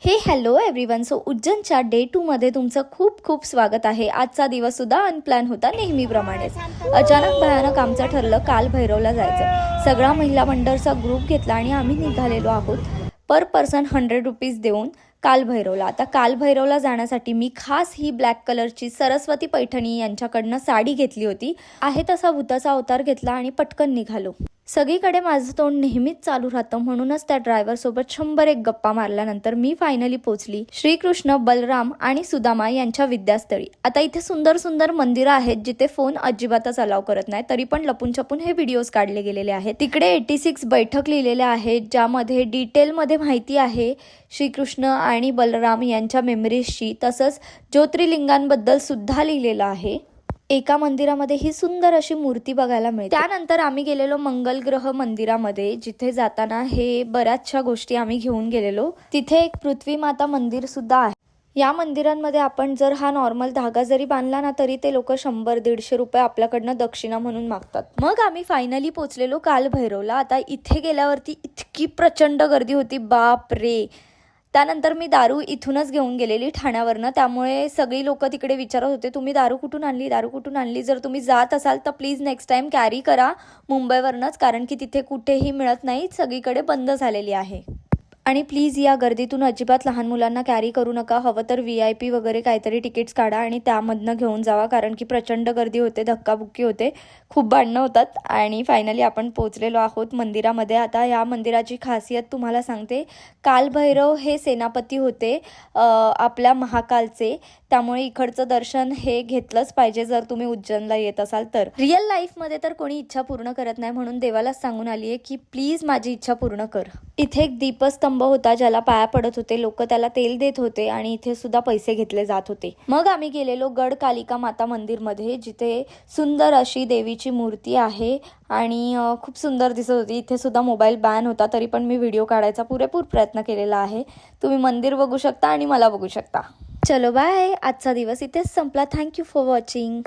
हे hello everyone. So उज्जैनच्या day 2 मध्ये तुमचं खूप खूप स्वागत आहे. आजचा दिवस सुद्धा अनप्लॅन होता नेहमीप्रमाणेच. अचानक भयानक आमचं ठरलं काल भैरवला जायचं. सगळा महिला मंडळचा ग्रुप घेतला आणि आम्ही निघालेलो आहोत. पर पर्सन 100 रुपीज देऊन काल भैरवला. आता काल भैरवला जाण्यासाठी मी खास ही ब्लॅक कलरची सरस्वती पैठणी यांच्याकडनं साडी घेतली होती. आहे तसा भूताचा अवतार घेतला आणि पटकन निघालो. सगळीकडे माझं तोंड नेहमीच चालू राहतं, म्हणूनच त्या ड्रायव्हर सोबत 100 गप्पा मारल्यानंतर मी फायनली पोहोचली श्रीकृष्ण, बलराम आणि सुदामा यांच्या विद्यास्थळी. आता इथे सुंदर सुंदर मंदिरं आहेत जिथे फोन अजिबातच अलाव करत नाही, तरी पण लपून छपून हे व्हिडिओज काढले गेलेले आहेत. तिकडे 86 बैठक लिहिलेल्या आहेत ज्यामध्ये डिटेलमध्ये माहिती आहे श्रीकृष्ण आणि बलराम यांच्या मेमरीजची. तसंच ज्योतिर्लिंगांबद्दल सुद्धा लिहिलेलं आहे. एका मंदिरामध्ये ही सुंदर अशी मूर्ती बघायला मिळते. त्यानंतर आम्ही गेलेलो मंगल ग्रह मंदिरामध्ये, जिथे जाताना हे बऱ्याचशा गोष्टी आम्ही घेऊन गेलेलो. तिथे एक पृथ्वी माता मंदिर सुद्धा आहे. या मंदिरांमध्ये आपण जर हा नॉर्मल धागा जरी बांधला ना, तरी ते लोक 100-150 रुपये आपल्याकडनं दक्षिणा म्हणून मागतात. मग आम्ही फायनली पोचलेलो काल भैरवला. आता इथे गेल्यावरती इतकी प्रचंड गर्दी होती, बाप रे. त्यानंतर मी दारू इथूनच घेऊन गेलेली ठाण्यावरनं, त्यामुळे सगळी लोक तिकडे विचारत होते तुम्ही दारू कुठून आणली. जर तुम्ही जात असाल तर प्लीज नेक्स्ट टाइम कॅरी करा मुंबईवरनंच, कारण की तिथे कुठेही मिळत नाही, सगळीकडे बंद झालेली आहे. आणि प्लीज या गर्दीतून अजिबात लहान मुलांना कॅरी करू नका. हवं तर VIP वगैरे काहीतरी तिकीट्स काढा आणि त्यामधनं घेऊन जावा, कारण की प्रचंड गर्दी होते, धक्काबुक्की होते, खूप भांडणं होतात. आणि फायनली आपण पोचलेलो आहोत मंदिरामध्ये. आता या मंदिराची खासियत तुम्हाला सांगते. काल भैरव हे सेनापती होते आपल्या महाकालचे, त्यामुळे इकडचं दर्शन हे घेतलंच पाहिजे जर तुम्ही उज्जैनला येत असाल तर. रिअल लाईफमध्ये तर कोणी इच्छा पूर्ण करत नाही, म्हणून देवालाच सांगून आली आहे की प्लीज माझी इच्छा पूर्ण कर. इथे एक दीपस्तंभ होता ज्याला पाया पडत होते लोक, त्याला तेल देत होते आणि इथे सुद्धा पैसे घेतले जात होते. मग आम्ही गेलेलो गड कालिका माता मंदिरमध्ये, जिथे सुंदर अशी देवीची मूर्ती आहे आणि खूप सुंदर दिसत होती. इथे सुद्धा मोबाईल बॅन होता, तरी पण मी व्हिडिओ काढायचा पुरेपूर प्रयत्न केलेला आहे. तुम्ही मंदिर बघू शकता आणि मला बघू शकता. चलो बाय. आजचा दिवस इथेच संपला. Thank you for watching.